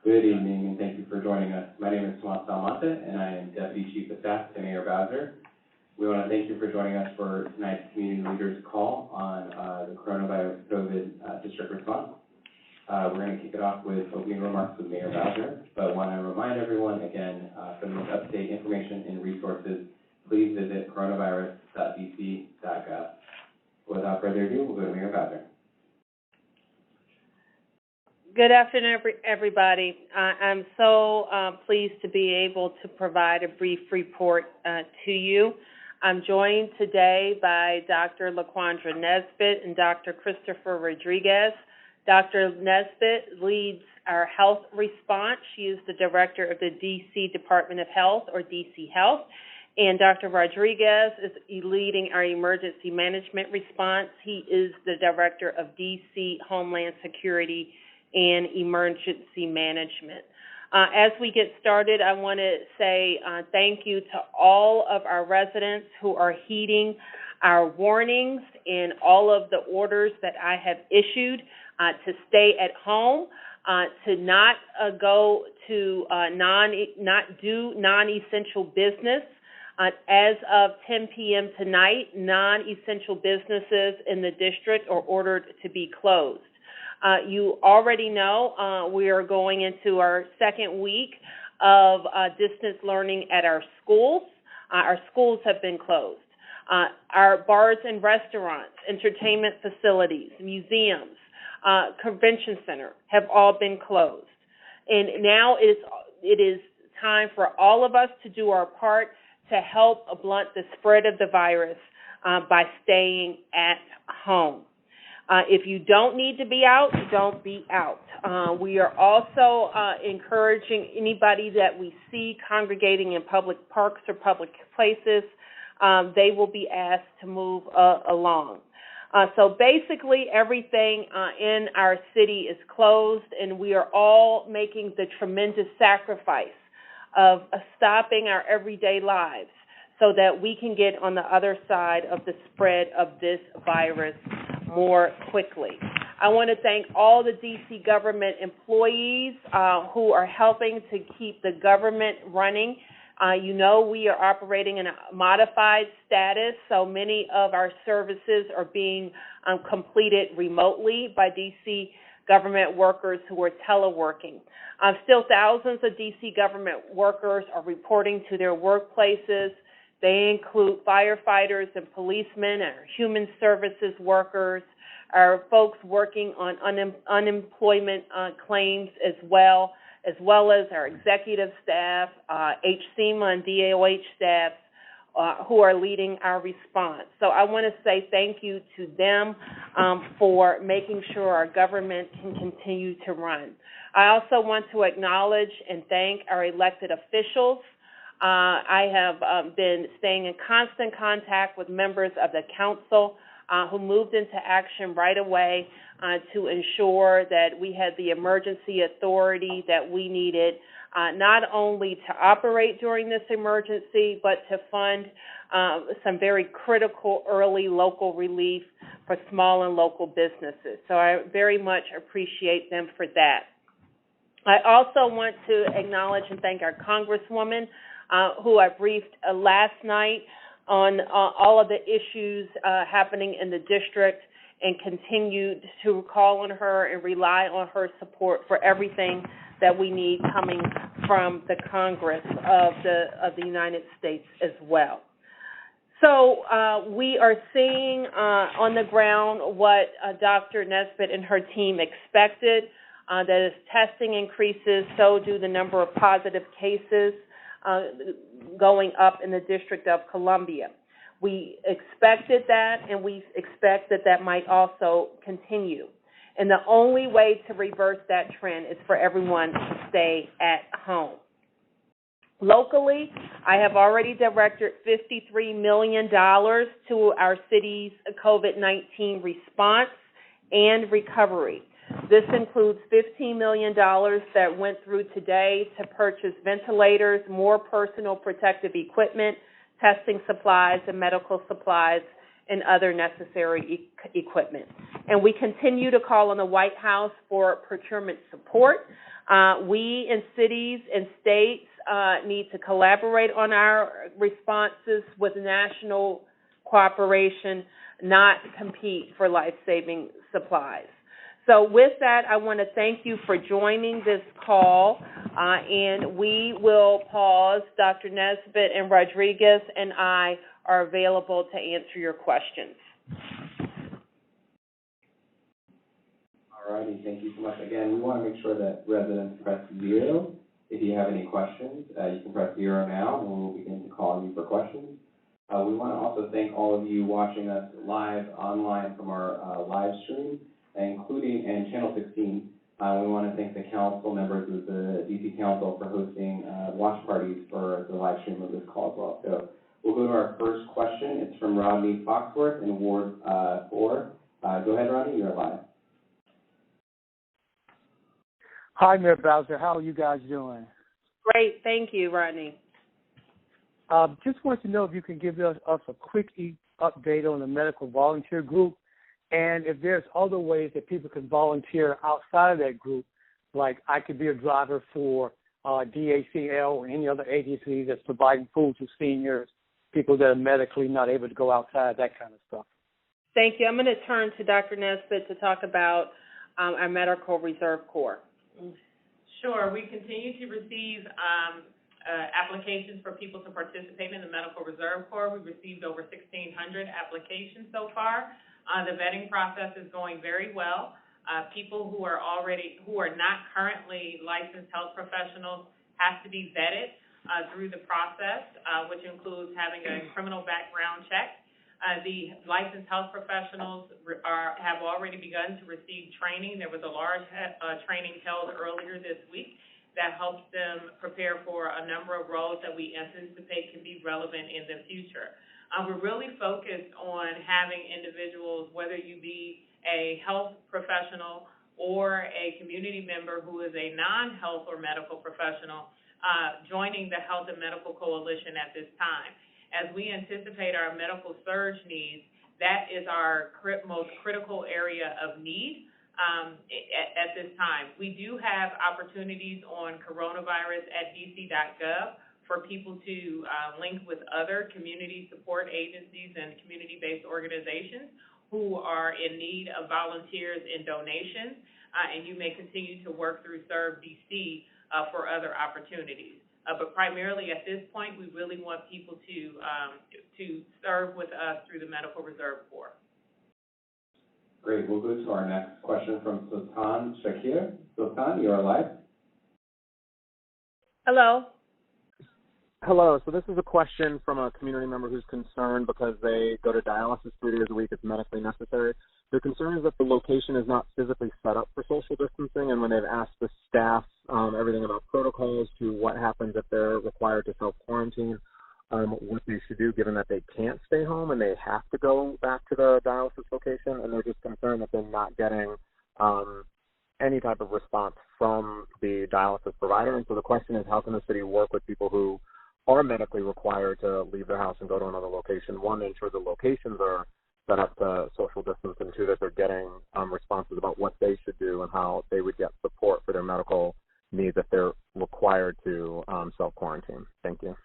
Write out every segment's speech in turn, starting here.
Good evening, and thank you for joining us. My name is Tomas Almonte, and I am Deputy Chief of Staff to Mayor Bowser. We want to thank you for joining us for tonight's Community Leaders Call on the coronavirus COVID district response. We're going to kick it off with opening remarks with Mayor Bowser, but want to remind everyone again, for the most up-to-date information and resources, please visit coronavirus.dc.gov. Without further ado, we'll go to Mayor Bowser. Good afternoon, everybody. I'm so pleased to be able to provide a brief report to you. I'm joined today by Dr. LaQuandra Nesbitt and Dr. Christopher Rodriguez. Dr. Nesbitt leads our health response. She is the director of the D.C. Department of Health, or D.C. Health, and Dr. Rodriguez is leading our emergency management response. He is the director of D.C. Homeland Security and emergency management. As we get started, I want to say thank you to all of our residents who are heeding our warnings and all of the orders that I have issued to stay at home, to not go to not do non-essential business. As of 10 p.m. tonight, non-essential businesses in the district are ordered to be closed. You already know we are going into our second week of distance learning at our schools. Our schools have been closed. Our bars and restaurants, entertainment facilities, museums, convention center have all been closed. And now it is time for all of us to do our part to help blunt the spread of the virus by staying at home. If you don't need to be out, don't be out. We are also encouraging anybody that we see congregating in public parks or public places, they will be asked to move along. So basically everything in our city is closed, and we are all making the tremendous sacrifice of stopping our everyday lives so that we can get on the other side of the spread of this virus more quickly. I want to thank all the D.C. government employees who are helping to keep the government running. You know, we are operating in a modified status, so many of our services are being completed remotely by D.C. government workers who are teleworking. Still, thousands of D.C. government workers are reporting to their workplaces. They include firefighters and policemen, our human services workers, our folks working on unemployment claims as well as our executive staff, HCMA and DOH staff who are leading our response. So I want to say thank you to them for making sure our government can continue to run. I also want to acknowledge and thank our elected officials. I have been staying in constant contact with members of the council who moved into action right away to ensure that we had the emergency authority that we needed, not only to operate during this emergency, but to fund some very critical early local relief for small and local businesses. So I very much appreciate them for that. I also want to acknowledge and thank our Congresswoman, who I briefed last night on all of the issues happening in the district, and continued to call on her and rely on her support for everything that we need coming from the Congress of the United States as well. So we are seeing on the ground what Dr. Nesbitt and her team expected. That as testing increases, so do the number of positive cases going up in the District of Columbia. We expected that, and we expect that that might also continue. And the only way to reverse that trend is for everyone to stay at home. Locally, I have already directed $53 million to our city's COVID-19 response and recovery. This includes $15 million that went through today to purchase ventilators, more personal protective equipment, testing supplies, and medical supplies, and other necessary equipment. And we continue to call on the White House for procurement support. We in cities and states need to collaborate on our responses with national cooperation, not compete for life-saving supplies. So with that, I want to thank you for joining this call, and we will pause. Dr. Nesbitt and Rodriguez and I are available to answer your questions. All righty, thank you so much. Again, we want to make sure that residents press 0. If you have any questions, you can press 0 now, and we'll begin to call you for questions. We want to also thank all of you watching us live online from our live stream, including and Channel 16. We want to thank the council members of the DC Council for hosting watch parties for the live stream of this call as well. So we'll go to our first question. It's from Rodney Foxworth in Ward 4. Go ahead, Rodney, you're live. Hi, Mayor Bowser. How are you guys doing? Great. Thank you, Rodney. Just want to know if you can give us a quick update on the medical volunteer group, and if there's other ways that people can volunteer outside of that group, like I could be a driver for DACL or any other agency that's providing food to seniors, people that are medically not able to go outside, that kind of stuff. Thank you. I'm going to turn to Dr. Nesbitt to talk about our Medical Reserve Corps. Sure. We continue to receive applications for people to participate in the Medical Reserve Corps. We've received over 1,600 applications so far. The vetting process is going very well. People who are not currently licensed health professionals have to be vetted through the process, which includes having a criminal background check. The licensed health professionals have already begun to receive training. There was a large training held earlier this week that helps them prepare for a number of roles that we anticipate can be relevant in the future. We're really focused on having individuals, whether you be a health professional or a community member who is a non-health or medical professional, joining the Health and Medical Coalition at this time. As we anticipate our medical surge needs, that is our most critical area of need at this time. We do have opportunities on coronavirus at dc.gov for people to link with other community support agencies and community-based organizations who are in need of volunteers and donations, and you may continue to work through Serve DC for other opportunities. But primarily at this point, we really want people to serve with us through the Medical Reserve Corps. Great. We'll go to our next question from Sultan Shakir. Sultan, you are live. Hello. Hello. So this is a question from a community member who's concerned because they go to dialysis 3 days a week. It's medically necessary. Their concern is that the location is not physically set up for social distancing, and when they've asked the staff everything about protocols to what happens if they're required to self-quarantine, what they should do given that they can't stay home and they have to go back to the dialysis location, and they're just concerned that they're not getting any type of response from the dialysis provider. And so the question is, how can the city work with people who are medically required to leave their house and go to another location? One, to ensure the locations are set up to social distance, and two, that they're getting responses about what they should do and how they would get support for their medical needs if they're required to self-quarantine. Thank you.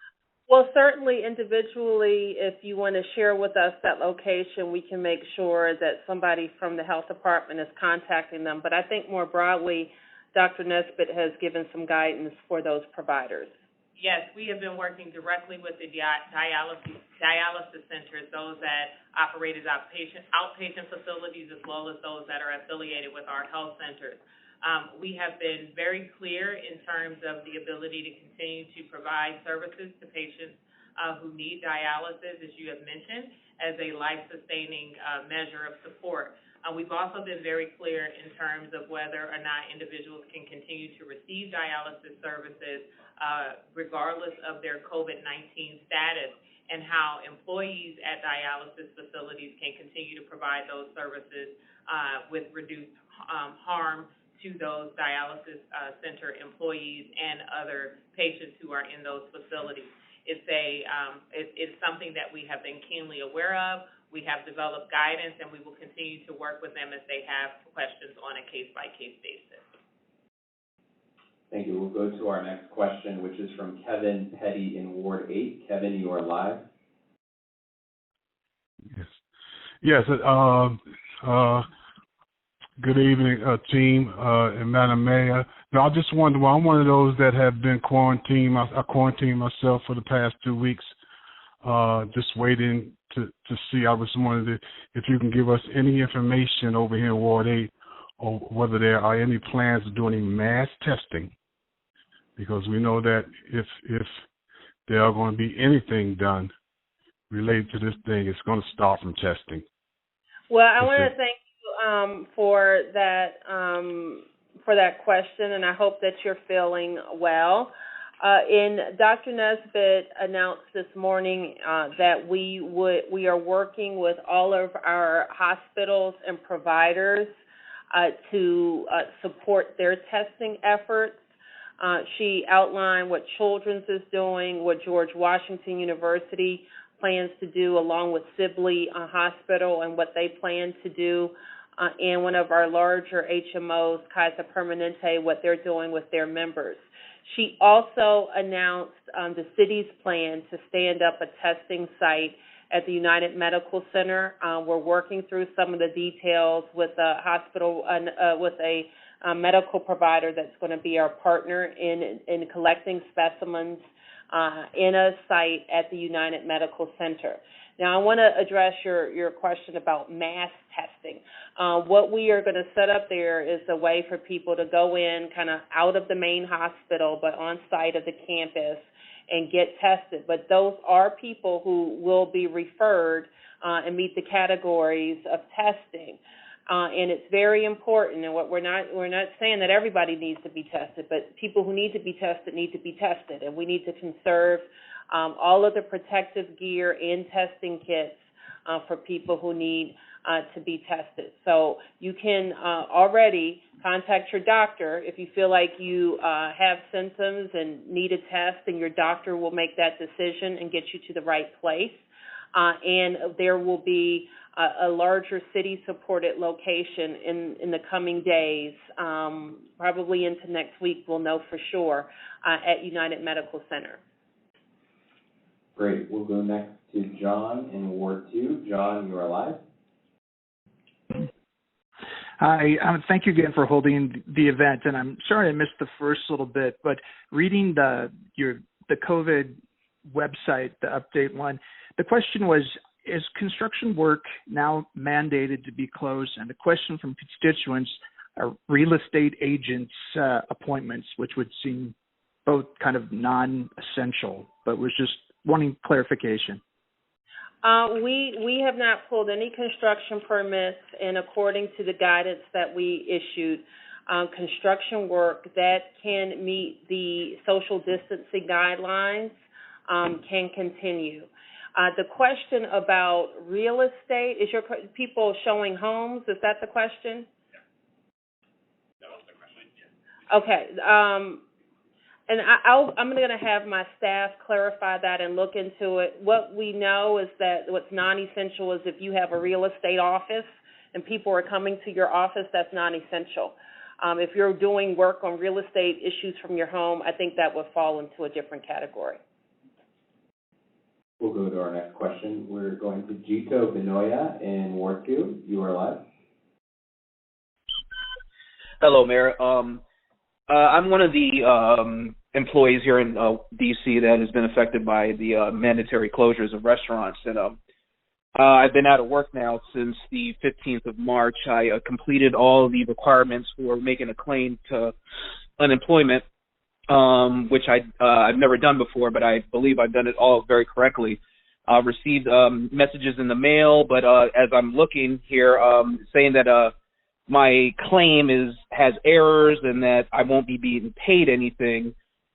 Well, certainly individually, if you want to share with us that location, we can make sure that somebody from the health department is contacting them. But I think more broadly, Dr. Nesbitt has given some guidance for those providers. Yes, we have been working directly with the dialysis centers, those that operate as outpatient facilities, as well as those that are affiliated with our health centers. We have been very clear in terms of the ability to continue to provide services to patients who need dialysis, as you have mentioned, as a life-sustaining measure of support. We've also been very clear in terms of whether or not individuals can continue to receive dialysis services regardless of their COVID-19 status, and how employees at dialysis facilities can continue to provide those services with reduced harm to those dialysis center employees and other patients who are in those facilities. it's something that we have been keenly aware of. We have developed guidance, and we will continue to work with them as they have questions on a case-by-case basis. Thank you. We'll go to our next question, which is from Kevin Petty in Ward 8. Kevin, you are live. Yes. Good evening, team, and Madam Mayor. Now, I just wonder, well, I'm one of those that have been quarantined. I quarantined myself for the past 2 weeks, just waiting to see. I was wondering if you can give us any information over here in Ward 8 or whether there are any plans to do any mass testing, because we know that if there are going to be anything done related to this thing, it's going to start from testing. Well, I want to thank you for that question, and I hope that you're feeling well. Dr. Nesbitt announced this morning that we are working with all of our hospitals and providers to support their testing efforts. She outlined what Children's is doing, what George Washington University plans to do, along with Sibley Hospital, and what they plan to do, and one of our larger HMOs, Kaiser Permanente, what they're doing with their members. She also announced the city's plan to stand up a testing site at the United Medical Center. We're working through some of the details with a hospital, with a medical provider that's going to be our partner in collecting specimens in a site at the United Medical Center. Now, I want to address your question about mass testing. What we are going to set up there is a way for people to go in kind of out of the main hospital but on site of the campus and get tested. But those are people who will be referred and meet the categories of testing. And it's very important, and we're not saying that everybody needs to be tested, but people who need to be tested, and we need to conserve all of the protective gear and testing kits for people who need to be tested. So you can already contact your doctor if you feel like you have symptoms and need a test, and your doctor will make that decision and get you to the right place. And there will be a larger city-supported location in the coming days, probably into next week, we'll know for sure, at United Medical Center. Great. We'll go next to John in Ward 2. John, you are live. Hi, thank you again for holding the event, and I'm sorry I missed the first little bit, but reading the COVID website, the update one, the question was, is construction work now mandated to be closed? And the question from constituents are real estate agents' appointments, which would seem both kind of non-essential, but was just wanting clarification. We have not pulled any construction permits, and according to the guidance that we issued, construction work that can meet the social distancing guidelines can continue. The question about real estate, is your people showing homes? Is that the question? That was the question, yeah. Okay. And I'm going to have my staff clarify that and look into it. What we know is that what's non-essential is if you have a real estate office and people are coming to your office, that's non-essential. If you're doing work on real estate issues from your home, I think that would fall into a different category. We'll go to our next question. We're going to Jito Benoya in Ward 2. You are live. Hello, Mayor. I'm one of the employees here in D.C. that has been affected by the mandatory closures of restaurants. And I've been out of work now since the 15th of March. I completed all the requirements for making a claim to unemployment, which I've never done before, but I believe I've done it all very correctly. I've received messages in the mail, but as I'm looking here, saying that my claim has errors and that I won't be being paid anything.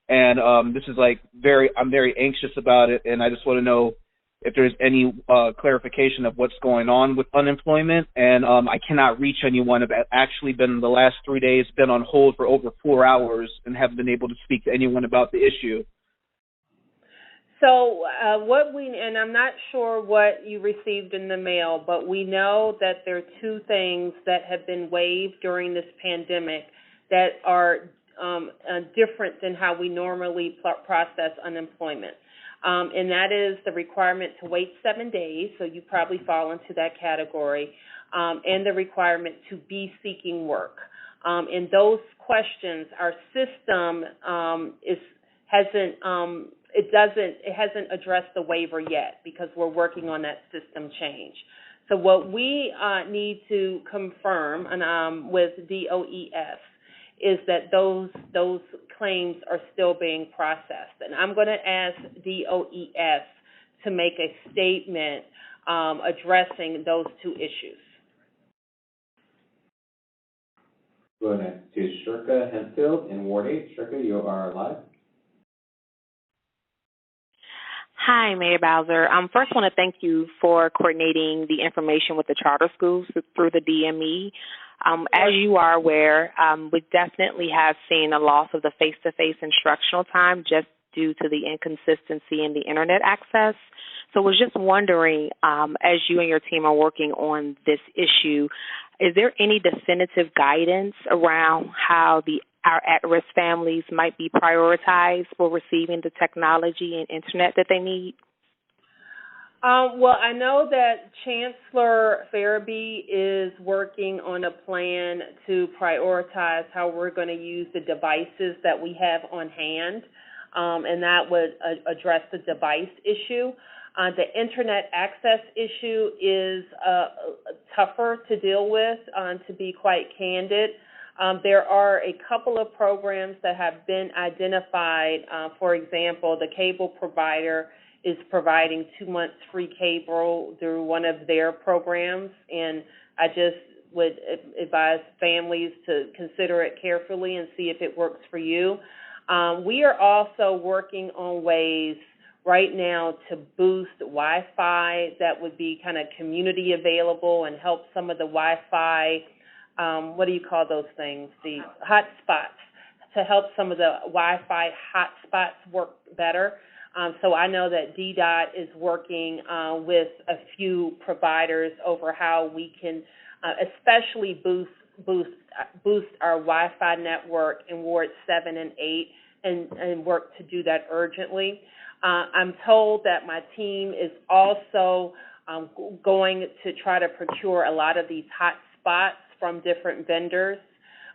And this is I'm very anxious about it, and I just want to know if there's any clarification of what's going on with unemployment. And I cannot reach anyone. I've actually been the last 3 days been on hold for over 4 hours and haven't been able to speak to anyone about the issue. So and I'm not sure what you received in the mail, but we know that there are two things that have been waived during this pandemic that are different than how we normally process unemployment. And that is the requirement to wait 7 days, so you probably fall into that category, and the requirement to be seeking work. In those questions, our system hasn't addressed the waiver yet because we're working on that system change. So what we need to confirm with DOES is that those claims are still being processed. And I'm going to ask DOES to make a statement addressing those two issues. Go next to Shirka Hempfield in Ward 8. Shirka, you are live. Hi, Mayor Bowser. First, I want to thank you for coordinating the information with the charter schools through the DME. As you are aware, we definitely have seen a loss of the face-to-face instructional time just due to the inconsistency in the internet access. So I was just wondering, as you and your team are working on this issue, is there any definitive guidance around how our at-risk families might be prioritized for receiving the technology and internet that they need? Well, I know that Chancellor Farabee is working on a plan to prioritize how we're going to use the devices that we have on hand, and that would address the device issue. The internet access issue is tougher to deal with, to be quite candid. There are a couple of programs that have been identified. For example, the cable provider is providing 2 months free cable through one of their programs, and I just would advise families to consider it carefully and see if it works for you. We are also working on ways right now to boost Wi-Fi that would be kind of community available and help some of the Wi-Fi, what do you call those things, the hotspots, to help some of the Wi-Fi hotspots work better. So I know that DDOT is working with a few providers over how we can especially boost our Wi-Fi network in Ward 7 and 8 and work to do that urgently. I'm told that my team is also going to try to procure a lot of these hotspots from different vendors.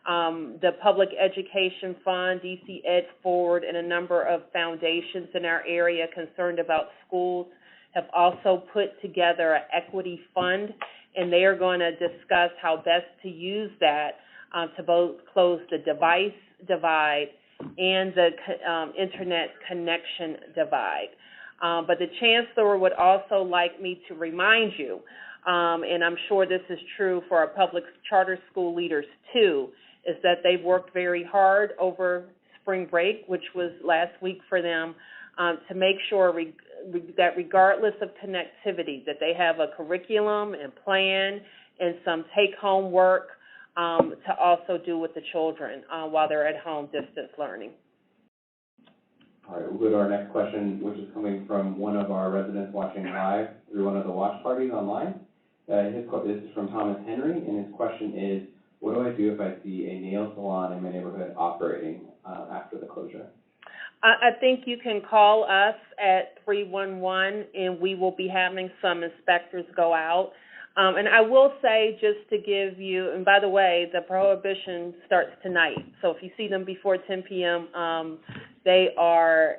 The Public Education Fund, DC Ed Forward, and a number of foundations in our area concerned about schools have also put together an equity fund, and they are going to discuss how best to use that to both close the device divide and the internet connection divide. But the Chancellor would also like me to remind you, and I'm sure this is true for our public charter school leaders too, is that they've worked very hard over spring break, which was last week for them, to make sure that regardless of connectivity, that they have a curriculum and plan and some take-home work to also do with the children while they're at home distance learning. All right, we'll go to our next question, which is coming from one of our residents watching live through one of the watch parties online. This is from Thomas Henry, and his question is, what do I do if I see a nail salon in my neighborhood operating after the closure? I think you can call us at 311, and we will be having some inspectors go out. And I will say, just to give you, and by the way, the prohibition starts tonight. So if you see them before 10 p.m., they are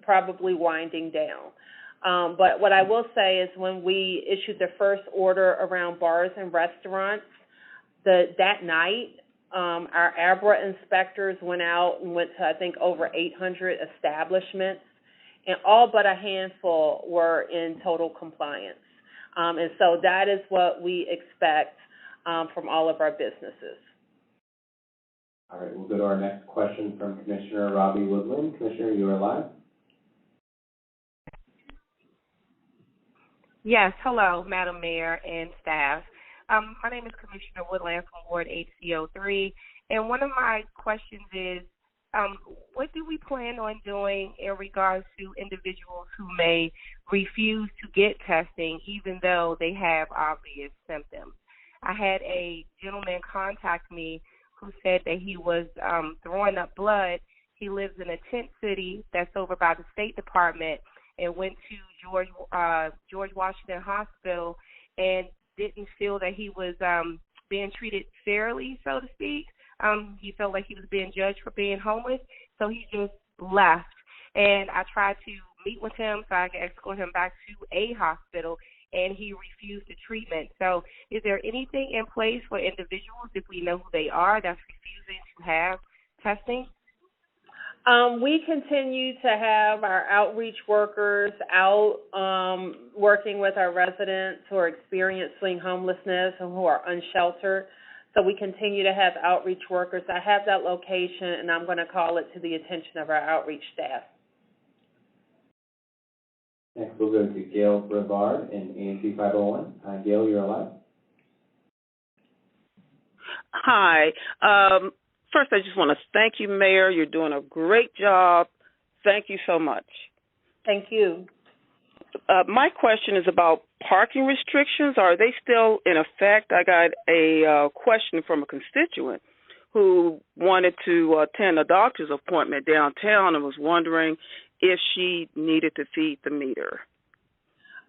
probably winding down. But what I will say is when we issued the first order around bars and restaurants, that night, our ABRA inspectors went out and went to, I think, over 800 establishments, and all but a handful were in total compliance. And so that is what we expect from all of our businesses. All right, we'll go to our next question from Commissioner Robbie Woodland. Commissioner, you are live. Yes, hello, Madam Mayor and staff. My name is Commissioner Woodland from Ward 8CO3, and one of my questions is, what do we plan on doing in regards to individuals who may refuse to get testing even though they have obvious symptoms? I had a gentleman contact me who said that he was throwing up blood. He lives in a tent city that's over by the State Department and went to George Washington Hospital and didn't feel that he was being treated fairly, so to speak. He felt like he was being judged for being homeless, so he just left. And I tried to meet with him so I could escort him back to a hospital, and he refused the treatment. So is there anything in place for individuals, if we know who they are, that's refusing to have testing? We continue to have our outreach workers out working with our residents who are experiencing homelessness and who are unsheltered. So we continue to have outreach workers. I have that location, and I'm going to call it to the attention of our outreach staff. Next, we'll go to Gail Brevard in ANC 501. Gail, you're alive. Hi. First, I just want to thank you, Mayor. You're doing a great job. Thank you so much. Thank you. My question is about parking restrictions. Are they still in effect? I got a question from a constituent who wanted to attend a doctor's appointment downtown and was wondering if she needed to feed the meter.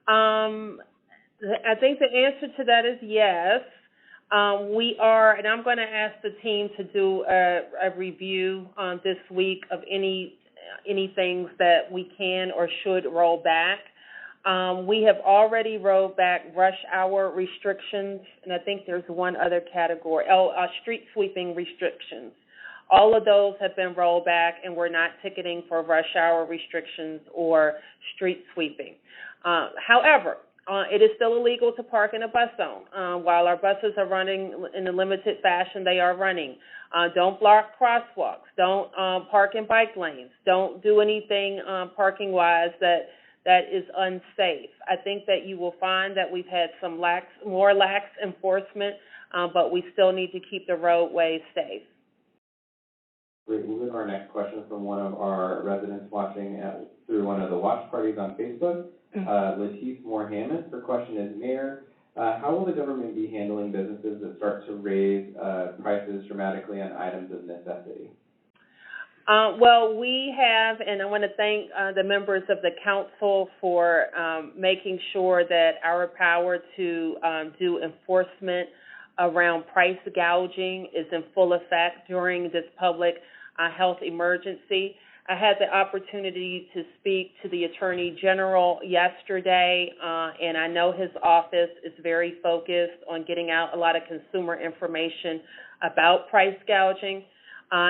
I think the answer to that is yes. We are, and I'm going to ask the team to do a review this week of any things that we can or should roll back. We have already rolled back rush hour restrictions, and I think there's one other category, street sweeping restrictions. All of those have been rolled back, and we're not ticketing for rush hour restrictions or street sweeping. However, it is still illegal to park in a bus zone. While our buses are running in a limited fashion, they are running. Don't block crosswalks. Don't park in bike lanes. Don't do anything parking-wise that is unsafe. I think that you will find that we've had some more lax enforcement, but we still need to keep the roadways safe. Great. We'll move to our next question from one of our residents watching through one of the watch parties on Facebook. Latif Moore-Hammond. Her question is, Mayor, how will the government be handling businesses that start to raise prices dramatically on items of necessity? Well, we have, and I want to thank the members of the council for making sure that our power to do enforcement around price gouging is in full effect during this public health emergency. I had the opportunity to speak to the Attorney General yesterday, and I know his office is very focused on getting out a lot of consumer information about price gouging.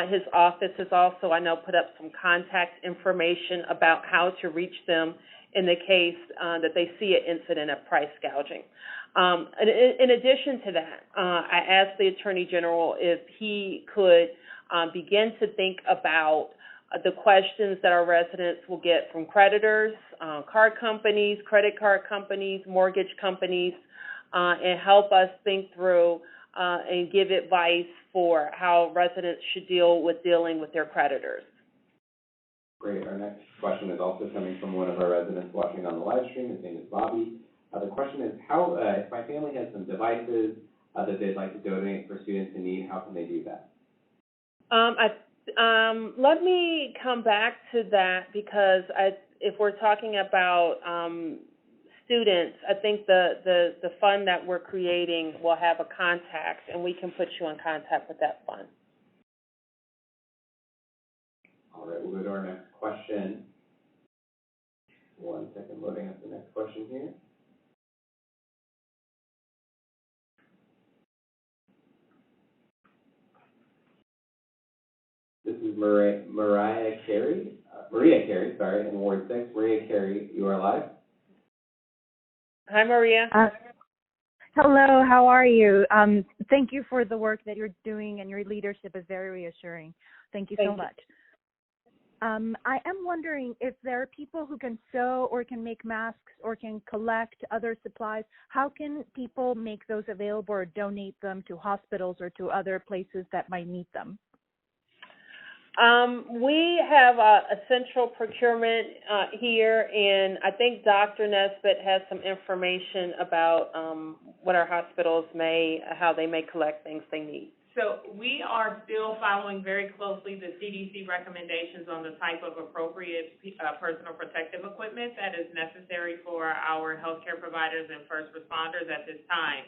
His office has also, I know, put up some contact information about how to reach them in the case that they see an incident of price gouging. In addition to that, I asked the Attorney General if he could begin to think about the questions that our residents will get from creditors, card companies, credit card companies, mortgage companies, and help us think through and give advice for how residents should dealing with their creditors. Great. Our next question is also coming from one of our residents watching on the live stream. His name is Bobby. The question is, how if my family has some devices that they'd like to donate for students in need, how can they do that? Let me come back to that because if we're talking about students, I think the fund that we're creating will have a contact, and we can put you in contact with that fund. All right, we'll go to our next question. 1 second, loading up the next question here. This is Maria Carey, in Ward 6. Maria Carey, you are live. Hi, Maria. Hello, how are you? Thank you for the work that you're doing, and your leadership is very reassuring. Thank you so much. I am wondering if there are people who can sew or can make masks or can collect other supplies. How can people make those available or donate them to hospitals or to other places that might need them? We have a central procurement here, and I think Dr. Nesbitt has some information about what our hospitals how they may collect things they need. So we are still following very closely the CDC recommendations on the type of appropriate personal protective equipment that is necessary for our healthcare providers and first responders at this time.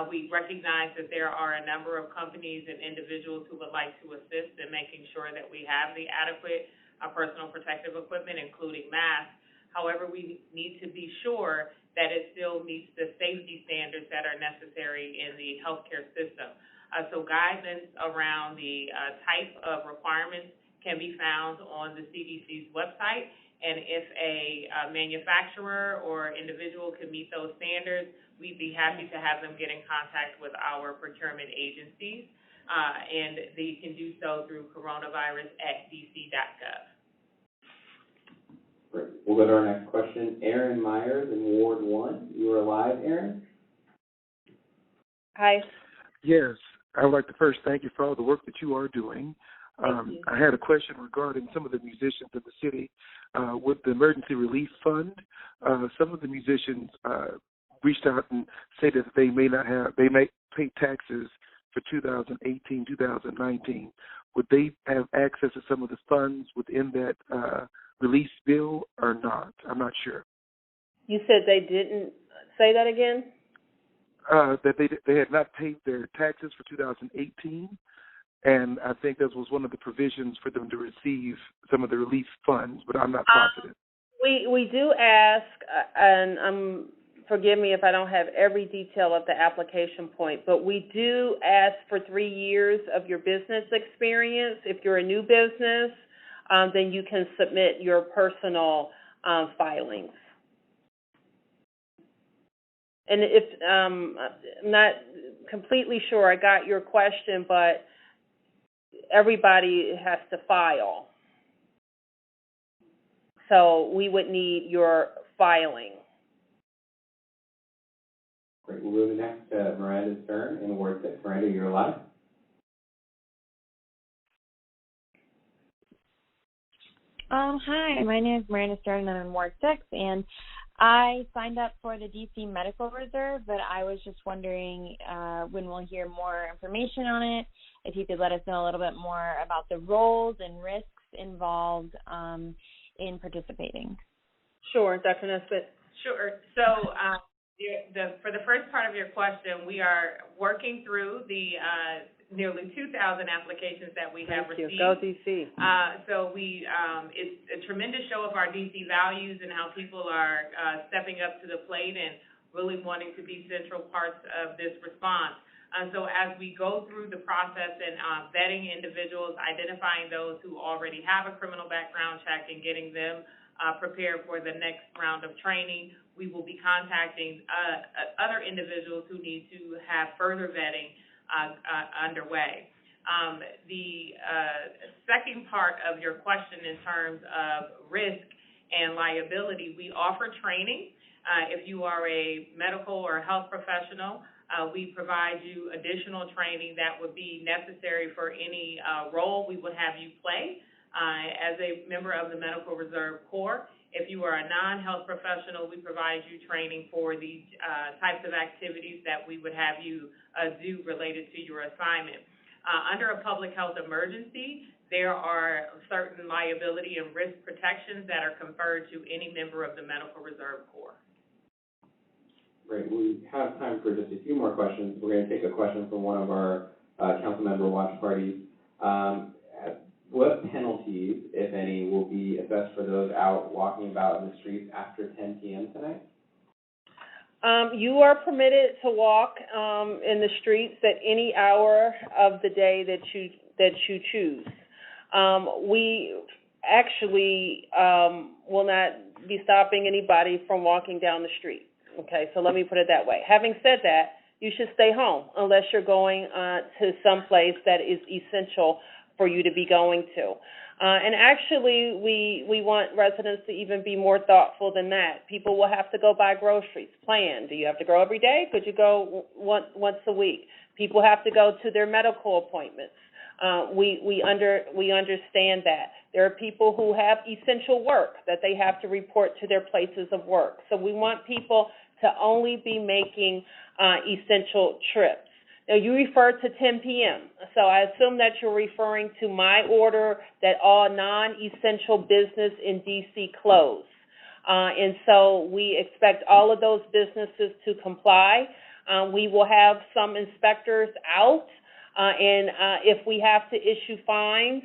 We recognize that there are a number of companies and individuals who would like to assist in making sure that we have the adequate personal protective equipment, including masks. However, we need to be sure that it still meets the safety standards that are necessary in the healthcare system. So guidance around the type of requirements can be found on the CDC's website, and if a manufacturer or individual can meet those standards, we'd be happy to have them get in contact with our procurement agencies, and they can do so through coronavirus@dc.gov. Great. We'll go to our next question. Aaron Myers in Ward 1. You are live, Aaron. Hi. Yes, I would like to first thank you for all the work that you are doing. I had a question regarding some of the musicians in the city. With the Emergency Relief Fund, some of the musicians reached out and said that they may pay taxes for 2018, 2019. Would they have access to some of the funds within that release bill or not? I'm not sure. You said they didn't. Say that again? That they had not paid their taxes for 2018, and I think that was one of the provisions for them to receive some of the relief funds, but I'm not positive. We do ask, and forgive me if I don't have every detail of the application point, but we do ask for 3 years of your business experience. If you're a new business, then you can submit your personal filings. And if I'm not completely sure I got your question, but everybody has to file. So we would need your filing. Great. We'll move next to Miranda Stern in Ward 6. Miranda, you're live. Hi, my name is Miranda Stern, and I'm in Ward 6, and I signed up for the DC Medical Reserve, but I was just wondering when we'll hear more information on it, if you could let us know a little bit more about the roles and risks involved in participating. Sure, Dr. Nesbitt. Sure. So for the first part of your question, we are working through the nearly 2,000 applications that we have received. Go DC. So it's a tremendous show of our DC values and how people are stepping up to the plate and really wanting to be central parts of this response. So as we go through the process and vetting individuals, identifying those who already have a criminal background check and getting them prepared for the next round of training, we will be contacting other individuals who need to have further vetting underway. The second part of your question in terms of risk and liability, we offer training. If you are a medical or health professional, we provide you additional training that would be necessary for any role we would have you play as a member of the Medical Reserve Corps. If you are a non-health professional, we provide you training for the types of activities that we would have you do related to your assignment. Under a public health emergency, there are certain liability and risk protections that are conferred to any member of the Medical Reserve Corps. Great. We have time for just a few more questions. We're going to take a question from one of our council member watch parties. What penalties, if any, will be assessed for those out walking about in the streets after 10 p.m. tonight? You are permitted to walk in the streets at any hour of the day that you choose. We actually will not be stopping anybody from walking down the street. Okay, so let me put it that way. Having said that, you should stay home unless you're going to some place that is essential for you to be going to. And actually, we want residents to even be more thoughtful than that. People will have to go buy groceries. Plan. Do you have to go every day? Could you go once a week? People have to go to their medical appointments. We understand that. There are people who have essential work that they have to report to their places of work. So we want people to only be making essential trips. Now, you refer to 10 p.m., so I assume that you're referring to my order that all non-essential business in D.C. close. And so we expect all of those businesses to comply. We will have some inspectors out, and if we have to issue fines,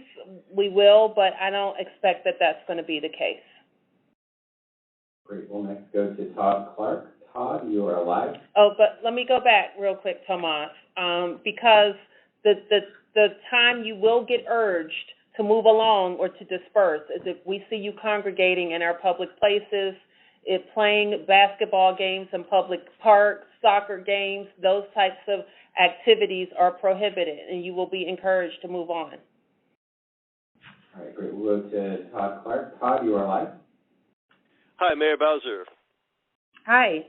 we will, but I don't expect that that's going to be the case. Great. We'll next go to Todd Clark. Todd, you are live. Oh, but let me go back real quick, Tomas, because the time you will get urged to move along or to disperse is if we see you congregating in our public places, playing basketball games in public parks, soccer games, those types of activities are prohibited, and you will be encouraged to move on. All right, great. We'll go to Todd Clark. Todd, you are live. Hi, Mayor Bowser. Hi.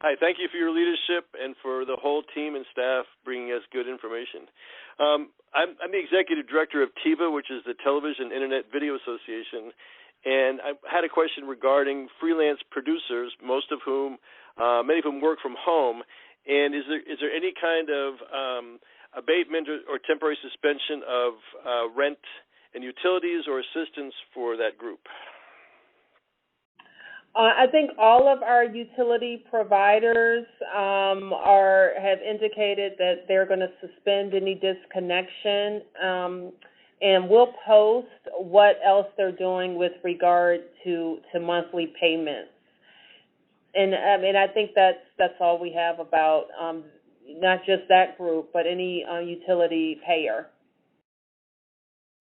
Hi, thank you for your leadership and for the whole team and staff bringing us good information. I'm the executive director of TIVA, which is the Television Internet Video Association, and I had a question regarding freelance producers, many of whom work from home. And is there any kind of abatement or temporary suspension of rent and utilities or assistance for that group? I think all of our utility providers have indicated that they're going to suspend any disconnection, and we'll post what else they're doing with regard to monthly payments. And I think that's all we have about not just that group, but any utility payer.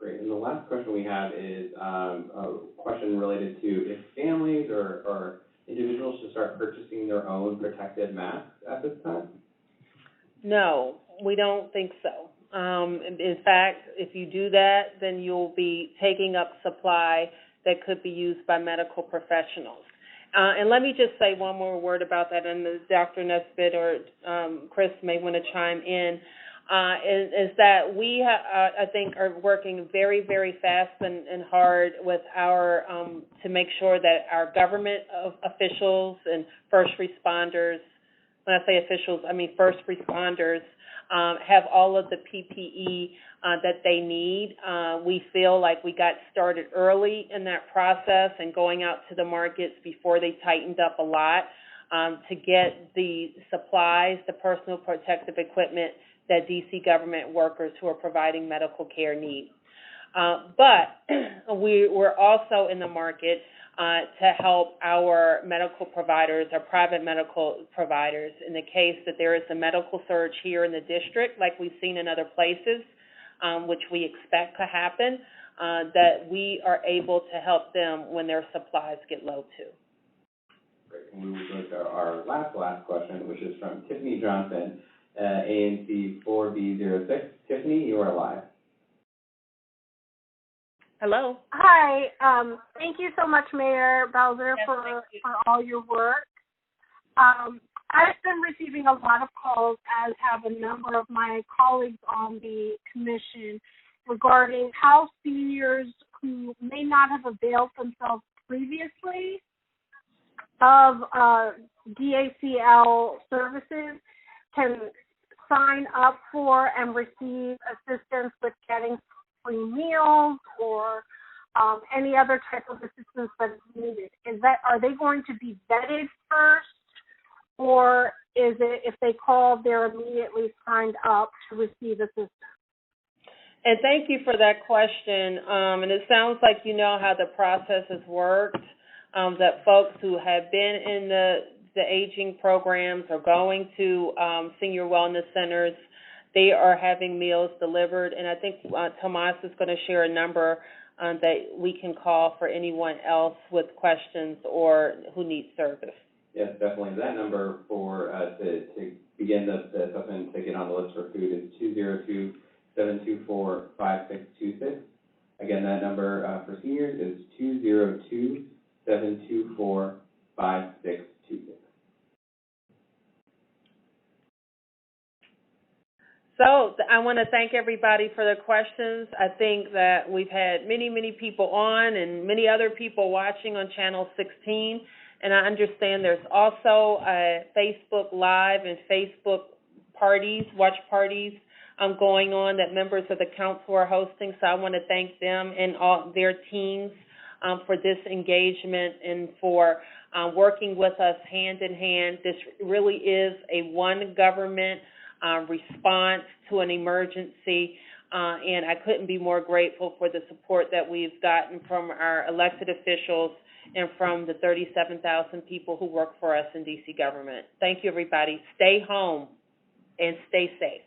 Great. And the last question we have is a question related to if families or individuals should start purchasing their own protective masks at this time? No, we don't think so. In fact, if you do that, then you'll be taking up supply that could be used by medical professionals. And let me just say one more word about that, and Dr. Nesbitt or Chris may want to chime in. Is that we, I think, are working very, very fast and hard with our to make sure that our government officials and first responders, when I say officials, I mean first responders, have all of the PPE that they need. We feel like we got started early in that process and going out to the markets before they tightened up a lot to get the supplies, the personal protective equipment that D.C. government workers who are providing medical care need. But we're also in the market to help our medical providers, our private medical providers, in the case that there is a medical surge here in the district, like we've seen in other places, which we expect to happen, that we are able to help them when their supplies get low too. Great. And we will go to our last question, which is from Tiffany Johnson, ANC 4B06. Tiffany, you are live. Hello. Hi. Thank you so much, Mayor Bowser, for all your work. I've been receiving a lot of calls, as have a number of my colleagues on the commission, regarding how seniors who may not have availed themselves previously of DACL services can sign up for and receive assistance with getting free meals or any other type of assistance that is needed. Are they going to be vetted first, or is it if they call, they're immediately signed up to receive assistance? And thank you for that question. And it sounds like you know how the process has worked, that folks who have been in the aging programs or going to senior wellness centers, they are having meals delivered. And I think Tomas is going to share a number that we can call for anyone else with questions or who needs service. Yes, definitely. That number for to begin the assessment to get on the list for food is 202-724-5626. Again, that number for seniors is 202-724-5626. So I want to thank everybody for their questions. I think that we've had many, many people on and many other people watching on Channel 16. And I understand there's also Facebook Live and Facebook parties, watch parties going on that members of the council are hosting. So I want to thank them and all their teams for this engagement and for working with us hand in hand. This really is a one government response to an emergency, and I couldn't be more grateful for the support that we've gotten from our elected officials and from the 37,000 people who work for us in D.C. government. Thank you, everybody. Stay home and stay safe.